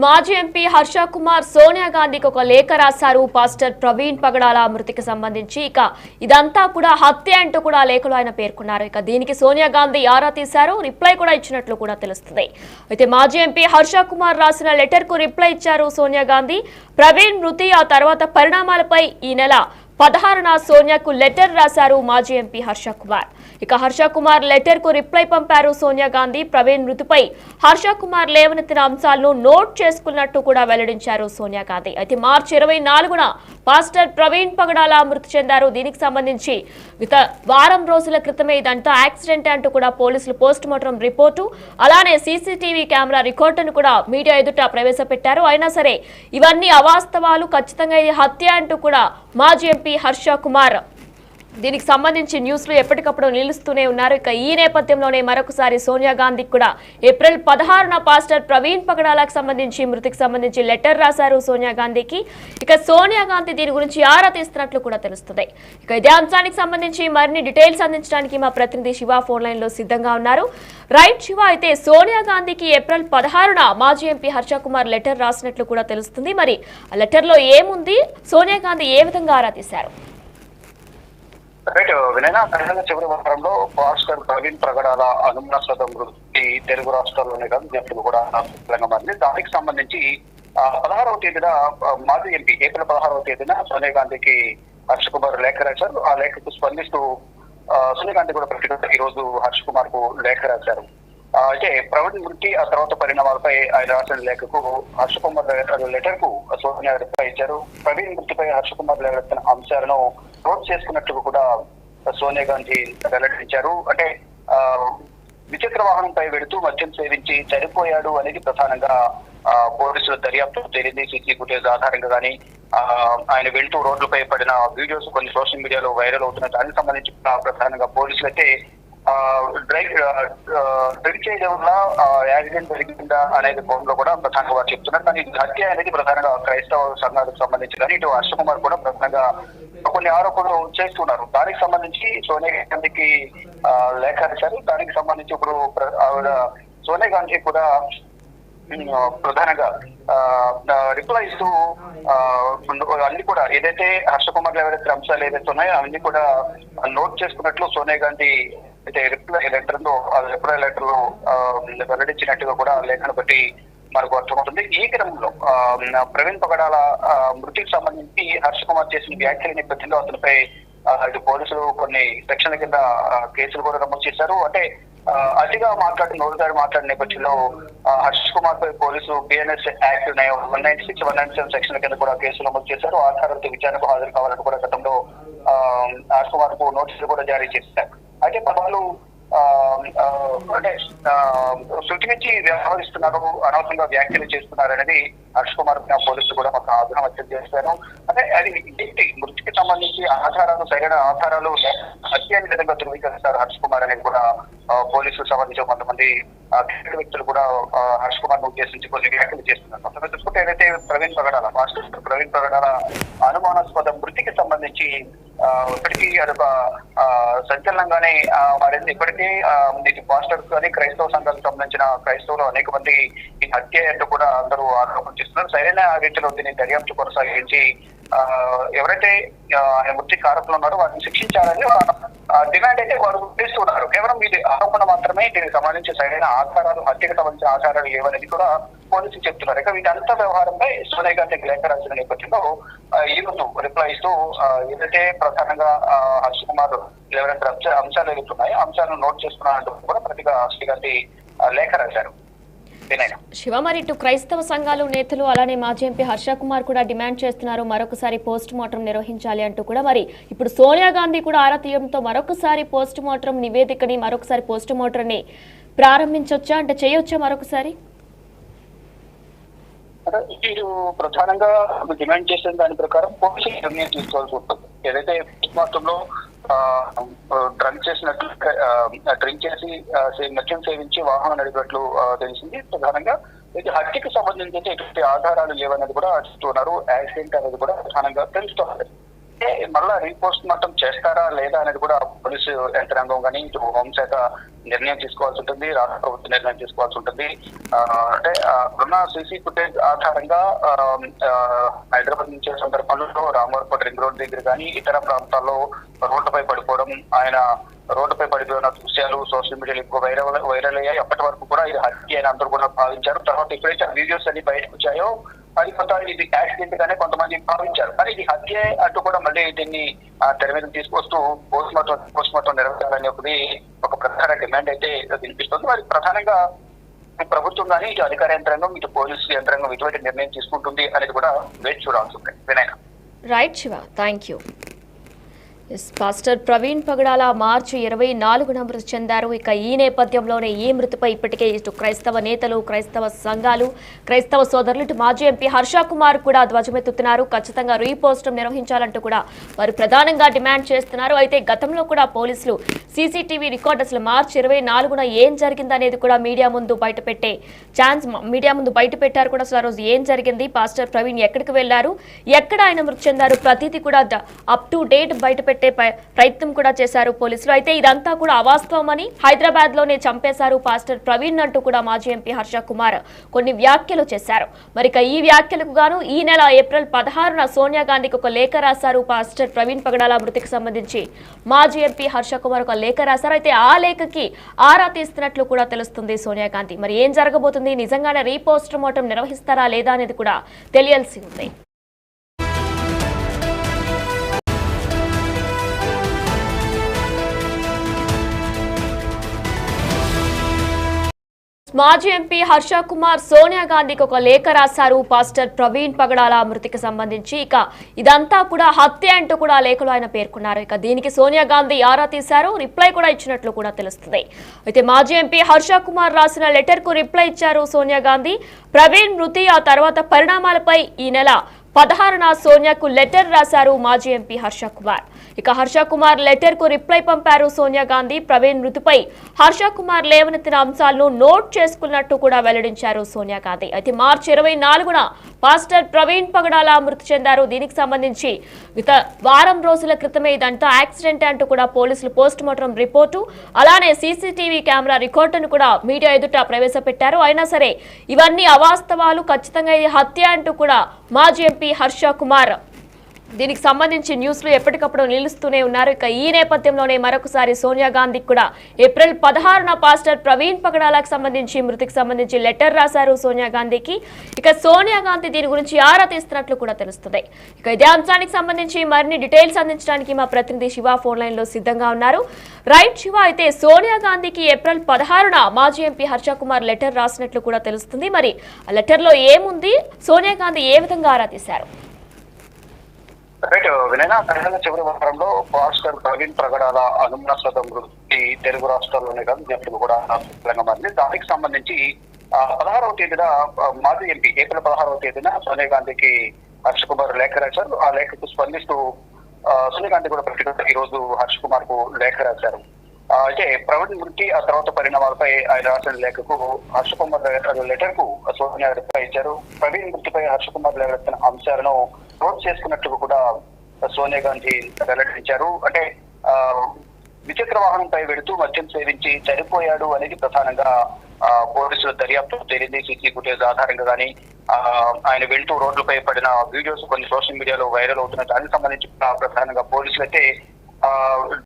మాజీ ఎంపీ హర్ష కుమార్ సోనియా గాంధీకి ఒక లేఖ రాశారు. పాస్టర్ ప్రవీణ్ పగడాల మృతికి సంబంధించి ఇదంతా కూడా హత్య అంటూ కూడా లేఖలో ఆయన పేర్కొన్నారు. దీనికి సోనియా గాంధీ ఆరా తీశారు, రిప్లై కూడా ఇచ్చినట్లు కూడా తెలుస్తుంది. అయితే మాజీ ఎంపీ హర్ష కుమార్ రాసిన లెటర్ కు రిప్లై ఇచ్చారు సోనియా గాంధీ. ప్రవీణ్ మృతి ఆ తర్వాత పరిణామాలపై ఈ నెల 16న సోనియాకు లెటర్ రాశారు మాజీ ఎంపీ హర్ష కుమార్. హర్ష కుమార్ లెటర్ కు రిప్లై పంపారు సోనియా గాంధీ. ప్రవీణ్ మృతిపై హర్ష కుమార్ లేవనెత్తిన అంశాలను నోట్ చేసుకున్నట్టు కూడా వెల్లడించారు సోనియా గాంధీ. అయితే మార్చి 24న పాస్టర్ ప్రవీణ్ పగడాల మృతి చెందారు. దీనికి సంబంధించి గత వారం రోజుల క్రితమే ఇదంతా యాక్సిడెంట్ అంటూ కూడా పోలీసులు పోస్ట్ మార్టం రిపోర్టు అలానే సీసీటీవీ కెమెరా రికార్డును కూడా మీడియా ఎదుట ప్రవేశపెట్టారు. అయినా సరే ఇవన్నీ అవాస్తవాలు, ఖచ్చితంగా ఇది హత్య అంటూ కూడా మాజీ ఎంపీ హర్ష కుమార్ దీనికి సంబంధించి న్యూస్లు ఎప్పటికప్పుడు నిలుస్తూనే ఉన్నారు. ఈ నేపథ్యంలోనే మరొకసారి సోనియా గాంధీకి కూడా ఏప్రిల్ 16న పాస్టర్ ప్రవీణ్ పగడాలకు సంబంధించి మృతికి సంబంధించి లెటర్ రాశారు సోనియా గాంధీకి. సోనియా గాంధీ దీని గురించి ఆరా తీస్తున్నట్లు కూడా తెలుస్తుంది. ఇదే అంశానికి సంబంధించి మరిన్ని డీటెయిల్స్ అందించడానికి మా ప్రతినిధి శివ ఫోన్ లైన్ లో సిద్ధంగా ఉన్నారు. రైట్ శివ, అయితే సోనియా గాంధీకి ఏప్రిల్ 16న మాజీ ఎంపీ హర్ష కుమార్ లెటర్ రాసినట్లు కూడా తెలుస్తుంది. మరి ఆ లెటర్ లో ఏముంది, సోనియా గాంధీ ఏ విధంగా ఆరా తీశారు? రైట్ వినయన, తెలంగాణ చివరి వారంలో పాస్టర్ ప్రవీణ్ ప్రగడాల అనుమానాస్పద మృతి తెలుగు రాష్ట్రాల్లోనే కాదు దేశంలో కూడా మారింది. దానికి సంబంధించి 16వ తేదీన మాజీ ఎంపీ ఏప్రిల్ 16వ తేదీన సోనియా గాంధీకి హర్ష కుమార్ లేఖ రాశారు. ఆ లేఖకు స్పందిస్తూ సోనియా గాంధీ కూడా ప్రతిగా ఈ రోజు హర్ష కుమార్ కు లేఖ రాశారు. అయితే ప్రవీణ్ మృతి ఆ తర్వాత పరిణామాలపై ఆయన రాసిన లేఖకు హర్ష కుమార్ లెటర్ కు సోనియా రిప్లై ఇచ్చారు. ప్రవీణ్ మృతిపై హర్ష కుమార్ లేవనెత్తిన అంశాలను నోట్ చేసుకున్నట్లు కూడా సోనియా గాంధీ వెల్లడించారు. అంటే ద్విచక్ర వాహనంపై వెళుతూ మద్యం సేవించి చనిపోయాడు అనేది ప్రధానంగా పోలీసుల దర్యాప్తు తేలింది. సీసీ ఫుటేజ్ ఆధారంగా కానీ ఆయన వెళ్తూ రోడ్లపై పడిన వీడియోస్ కొన్ని సోషల్ మీడియాలో వైరల్ అవుతున్నాయి. దానికి సంబంధించి ప్రధానంగా పోలీసులు అయితే డ్రింక్ చేయడం వల్ల యాక్సిడెంట్ జరిగిందా అనేది కోణంలో కూడా ప్రధానంగా వారు చెప్తున్నారు. కానీ హత్య అనేది ప్రధానంగా క్రైస్తవ సంఘాలకు సంబంధించి కానీ ఇటు హర్ష కుమార్ కూడా ప్రధానంగా కొన్ని ఆరోపణలు చేస్తున్నారు. దానికి సంబంధించి సోనియా గాంధీకి లేఖ రాశారు. దానికి సంబంధించి ఇప్పుడు ఆవిడ సోనియా గాంధీ కూడా ప్రధానంగా రిప్లై ఇస్తూ అన్ని కూడా ఏదైతే హర్ష కుమార్ ఎవరైతే అంశాలు ఏదైతే ఉన్నాయో అవన్నీ కూడా నోట్ చేసుకున్నట్లు సోనియా గాంధీ అయితే రిప్లై లెటర్ లో వెల్లడించినట్టుగా కూడా లేఖను బట్టి మనకు అర్థమవుతుంది. ఈ క్రమంలో ప్రవీణ్ పగడాల మృతికి సంబంధించి హర్ష కుమార్ చేసిన వ్యాఖ్యల నేపథ్యంలో అతనిపై ఇటు పోలీసులు కొన్ని సెక్షన్ల కింద కేసులు కూడా నమోదు చేశారు. అంటే అతిగా నోరుదారి మాట్లాడిన నేపథ్యంలో హర్ష కుమార్ పై పోలీసులు బిఎన్ఎస్ యాక్ట్ 196, 197 సెక్షన్ల కింద కూడా కేసులు నమోదు చేశారు. ఆధారాలతో విచారణకు హాజరు కావాలని కూడా గతంలో హర్ష కుమార్ కు నోటీసులు కూడా జారీ చేశారు. అయితే వాళ్ళు అంటే శృతి మించి వ్యవహరిస్తున్నారు, అనవసరంగా వ్యాఖ్యలు చేస్తున్నారు అనేది హర్ష కుమార్ పోలీసులు కూడా మాకు ఆగ్రహం వ్యక్తం చేశారు. అంటే అది మృతికి సంబంధించి ఆధారాలు సరైన ఆధారాలు హత్య అనే విధంగా ధృవీకరిస్తారు హర్ష కుమార్ అనేది కూడా పోలీసులకు సంబంధించిన కొంతమంది వ్యక్తులు కూడా హర్ష కుమార్ ను ఉద్దేశించి కొన్ని వ్యాఖ్యలు చేస్తున్నారు. మొత్తం చూసుకుంటే ఏదైతే ప్రవీణ్ పగడాల అనుమానాస్పద మృతికి సంబంధించి ఇప్పటికీ అదొక సంచలనంగానే మారింది. ఇప్పటికీ పాస్టర్ కానీ క్రైస్తవ సంఘాలకు సంబంధించిన క్రైస్తవులు అనేక మంది ఈ హత్య అంటూ కూడా అందరూ ఆరోపణ చేస్తున్నారు. సరైన రీతిలో దీన్ని దర్యాప్తు కొనసాగించి ఎవరైతే ఆయన మృతి కారకులు ఉన్నారో వారిని శిక్షించాలని డిమాండ్ అయితే వారు చేస్తున్నారు. కేవలం ఇది ఆరోపణ మాత్రమే, దీనికి సంబంధించి సరైన ఆధారాలు, హత్యకు సంబంధించిన ఆధారాలు లేవనేది కూడా పోలీసులు చెప్తున్నారు. ఇక వీటంతా వ్యవహారంపై సోనియా గాంధీకి లేఖ రాసిన నేపథ్యంలో ఈ రోజు రిప్లై ఇస్తూ ఏదైతే ప్రధానంగా హర్ష కుమార్ ఎవరైతే అంశాలు ఎదుగుతున్నాయో అంశాలను నోట్ చేసుకున్నారంటూ కూడా ప్రతిగా శ్రీ గాంధీ లేఖ రాశారు. శివ, మరి ఇటు క్రైస్తవ సంఘాలు నేతలు అలానే మాజీ ఎంపీ హర్ష కుమార్ కూడా డిమాండ్ చేస్తున్నారు మరొకసారి పోస్ట్ మార్టం నిర్వహించాలి అంటూ కూడా. మరి ఇప్పుడు సోనియా గాంధీ కూడా ఆరా తీయడంతో మరొకసారి పోస్ట్ మార్టం నివేదికని మరొకసారి పోస్ట్ మార్టం ని ప్రారంభించొచ్చా, అంటే చేయొచ్చా మరొకసారి? వీరు ప్రధానంగా డిమాండ్ చేసిన దాని ప్రకారం పోలీసులు నిర్ణయం తీసుకోవాల్సి ఉంటుంది. ఏదైతే పోస్ట్ మార్టంలో డ్రింక్ చేసి మద్యం సేవించి వాహనం నడిపినట్లు తెలిసింది. ప్రధానంగా ఇది హత్యకు సంబంధించి ఎటువంటి ఆధారాలు లేవనేది కూడా చెప్తున్నారు. యాక్సిడెంట్ అనేది కూడా ప్రధానంగా తెలుస్తోంది. మళ్ళా రీపోస్ట్ మార్టం చేస్తారా లేదా అనేది కూడా పోలీసు యంత్రాంగం కానీ ఇటు హోంశాఖ నిర్ణయం తీసుకోవాల్సి ఉంటుంది, రాష్ట్ర ప్రభుత్వం నిర్ణయం తీసుకోవాల్సి ఉంటుంది. అంటే ఉన్న సీసీ ఫుటేజ్ ఆధారంగా హైదరాబాద్ నుంచి సందర్భంలో రామవరపేట రింగ్ రోడ్ దగ్గర కానీ ఇతర ప్రాంతాల్లో రోడ్డుపై పడిపోవడం, ఆయన రోడ్డుపై పడిపోయిన దృశ్యాలు సోషల్ మీడియాలో ఎక్కువ వైరల్ అయ్యాయి. అప్పటి వరకు కూడా ఇది హత్య అని అందరూ కూడా భావించారు. తర్వాత ఎప్పుడైతే ఆ వీడియోస్ అన్ని బయటకు వచ్చాయో అది కొంత ఇది యాక్సిడెంట్ గానే కొంతమంది భావించారు. కానీ ఇది హత్య అంటూ కూడా మళ్ళీ దీన్ని తెర మీద తీసుకొస్తూ పోస్ట్మార్టం నిర్వహించాలని ఒక ప్రధాన డిమాండ్ అయితే వినిపిస్తుంది. మరి ప్రధానంగా ప్రభుత్వం కానీ ఇటు అధికార యంత్రాంగం ఇటు పోలీసు యంత్రాంగం ఇటువంటి నిర్ణయం తీసుకుంటుంది అనేది కూడా వేచి చూడాల్సి ఉంది. Vinayaka. Right Shiva, thank you. Pastor Praveen Pagadala మార్చి 24న మృతి చెందారు. ఇక ఈ నేపథ్యంలోనే ఈ మృతిపై ఇప్పటికే ఇటు క్రైస్తవ నేతలు, క్రైస్తవ సంఘాలు, క్రైస్తవ సోదరులు, ఇటు మాజీ ఎంపీ హర్ష కుమార్ కూడా ధ్వజమెత్తుతున్నారు. ఖచ్చితంగా రీపోస్టం నిర్వహించాలంటూ కూడా వారు ప్రధానంగా డిమాండ్ చేస్తున్నారు. అయితే గతంలో కూడా పోలీసులు సీసీటీవీ రికార్డ్ అసలు మార్చి 24న ఏం జరిగిందనేది కూడా మీడియా ముందు బయట పెట్టారు కూడా. అసలు ఆ రోజు ఏం జరిగింది, పాస్టర్ ప్రవీణ్ ఎక్కడికి వెళ్లారు, ఎక్కడ ఆయన మృతి చెందారు, ప్రతిదీ కూడా అప్ టు డేట్ బయట పెట్టే ప్రయత్నం కూడా చేశారు పోలీసులు. అయితే ఇదంతా కూడా అవాస్తవమని, హైదరాబాద్ లోనే చంపేశారు పాస్టర్ ప్రవీణ్ అంటూ కూడా మాజీ ఎంపీ హర్ష కుమార్ కొన్ని వ్యాఖ్యలు చేశారు. మరి ఈ వ్యాఖ్యలకు గాను ఈ నెల ఏప్రిల్ 16న సోనియా గాంధీకి ఒక లేఖ రాశారు. పాస్టర్ ప్రవీణ్ పగడాల మృతికి సంబంధించి మాజీ ఎంపీ హర్ష కుమార్ ఒక లేఖ రాశారు. అయితే ఆ లేఖకి ఆరా తీస్తున్నట్లు కూడా తెలుస్తుంది సోనియా గాంధీ. మరి ఏం జరగబోతుంది, నిజంగానే రీపోస్ట్ మార్టం నిర్వహిస్తారా లేదా అనేది కూడా తెలియాల్సి ఉంది. మాజీ ఎంపీ హర్ష కుమార్ సోనియా గాంధీకి ఒక లేఖ రాశారు పాస్టర్ ప్రవీణ్ పగడాల మృతికి సంబంధించి. ఇక ఇదంతా కూడా హత్య అంటూ కూడా లేఖలో ఆయన పేర్కొన్నారు. ఇక దీనికి సోనియా గాంధీ ఆరా తీశారు, రిప్లై కూడా ఇచ్చినట్లు కూడా తెలుస్తుంది. అయితే మాజీ ఎంపీ హర్ష కుమార్ రాసిన లెటర్ కు రిప్లై ఇచ్చారు సోనియా గాంధీ. ప్రవీణ్ మృతి ఆ తర్వాత పరిణామాలపై ఈ నెల 16న సోనియాకు లెటర్ రాశారు మాజీ ఎంపీ హర్ష కుమార్. ఇక హర్ష కుమార్ లెటర్ కు రిప్లై పంపారు సోనియా గాంధీ. ప్రవీణ్ మృతిపై హర్ష కుమార్ లేవనెత్తిన అంశాలను నోట్ చేసుకున్నట్టు కూడా వెల్లడించారు సోనియా గాంధీ. అయితే మార్చి 24న పాస్టర్ ప్రవీణ్ పగడాల మృతి చెందారు. దీనికి సంబంధించి గత వారం రోజుల క్రితమే ఇదంతా యాక్సిడెంట్ అంటూ కూడా పోలీసులు పోస్ట్ మార్టం రిపోర్టు, అలానే సీసీటీవీ కెమెరా రికార్డును కూడా మీడియా ఎదుట ప్రవేశపెట్టారు. అయినా సరే ఇవన్నీ అవాస్తవాలు, ఖచ్చితంగా ఇది హత్య అంటూ కూడా మాజీ ఎంపీ హర్ష కుమార్ దీనికి సంబంధించి న్యూస్లు ఎప్పటికప్పుడు నిలుస్తూనే ఉన్నారు. ఇక ఈ నేపథ్యంలోనే మరొకసారి సోనియా గాంధీకి కూడా ఏప్రిల్ 16న పాస్టర్ ప్రవీణ్ పగడాలకు సంబంధించి మృతికి సంబంధించి లెటర్ రాశారు సోనియా గాంధీకి. ఇక సోనియా గాంధీ దీని గురించి ఆరా తీస్తున్నట్లు కూడా తెలుస్తుంది. ఇక ఇదే అంశానికి సంబంధించి మరిన్ని డీటెయిల్స్ అందించడానికి మా ప్రతినిధి శివ ఫోన్ లైన్ లో సిద్ధంగా ఉన్నారు. రైట్ శివ, అయితే సోనియా గాంధీకి ఏప్రిల్ 16న మాజీ ఎంపీ హర్ష కుమార్ లెటర్ రాసినట్లు కూడా తెలుస్తుంది. మరి ఆ లెటర్ లో ఏముంది, సోనియా గాంధీ ఏ విధంగా ఆరా తీశారు? రైట్ వినయన, చివరి వారంలో పాస్టర్ ప్రవీణ్ పగడాల అనుమానాస్పద మృతి తెలుగు రాష్ట్రాల్లోనే కాదు దేశంలో కూడా మారింది. దానికి సంబంధించి 16వ తేదీన మాజీ ఎంపీ ఏప్రిల్ 16వ తేదీన సోనియా గాంధీకి హర్ష కుమార్ లేఖ రాశారు. ఆ లేఖకు స్పందిస్తూ సోనియా గాంధీ కూడా ప్రతిగా ఈ రోజు హర్ష కుమార్ కు లేఖ రాశారు. అయితే ప్రవీణ్ మృతి ఆ తర్వాత పరిణామాలపై ఆయన రాసిన లేఖకు హర్ష కుమార్ లెటర్ కు సోనియా రిప్లై ఇచ్చారు. ప్రవీణ్ మృతిపై హర్ష కుమార్ లేఖిన అంశాలను నోట్ చేసుకున్నట్టు కూడా సోనియా గాంధీ వెల్లడించారు. అంటే ద్విచక్ర వాహనంపై వెళుతూ మద్యం సేవించి చనిపోయాడు అనేది ప్రధానంగా పోలీసుల దర్యాప్తు తేలింది. సీసీ ఫుటేజ్ ఆధారంగా కానీ ఆయన వెళ్తూ రోడ్లపై పడిన వీడియోస్ కొన్ని సోషల్ మీడియాలో వైరల్ అవుతున్నాయి. దానికి సంబంధించి ప్రధానంగా పోలీసులు అయితే